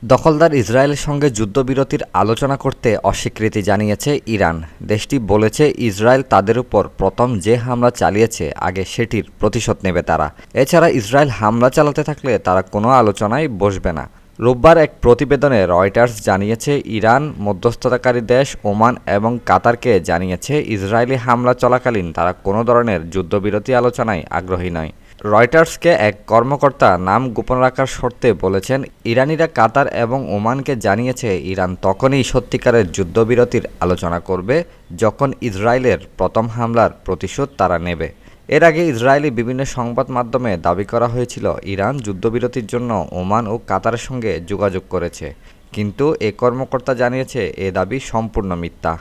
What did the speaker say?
দখলদার ইসরায়েলের সঙ্গে যুদ্ধবিরতির আলোচনা করতে অস্বীকৃতি জানিয়েছে ইরান। দেশটি বলেছে ইসরায়েল তাদের উপর প্রথম যে হামলা চালিয়েছে আগে সেটির প্রতিশোধ নেবে তারা। এছাড়া ইসরায়েল হামলা চালাতে থাকলে তারা কোনো আলোচনায় বসবে না। রোববার এক প্রতিবেদনে রয়টার্স জানিয়েছে ইরান মধ্যস্থতাকারী দেশ ওমান এবং কাতারকে জানিয়েছে ইসরায়েলি হামলা চলাকালীন তারা কোনো ধরনের যুদ্ধবিরতি আলোচনায় আগ্রহী নয়। রয়টার্সকে এক কর্মকর্তা নাম গোপন রাখার শর্তে বলেছেন, ইরানিরা কাতার এবং ওমানকে জানিয়েছে ইরান তখনই সত্যিকারের যুদ্ধবিরতির আলোচনা করবে যখন ইসরায়েলের প্রথম হামলার প্রতিশোধ তারা নেবে। এর আগে ইসরায়েলি বিভিন্ন সংবাদ মাধ্যমে দাবি করা হয়েছিল ইরান যুদ্ধবিরতির জন্য ওমান ও কাতারের সঙ্গে যোগাযোগ করেছে, কিন্তু এ কর্মকর্তা জানিয়েছে এ দাবি সম্পূর্ণ মিথ্যা।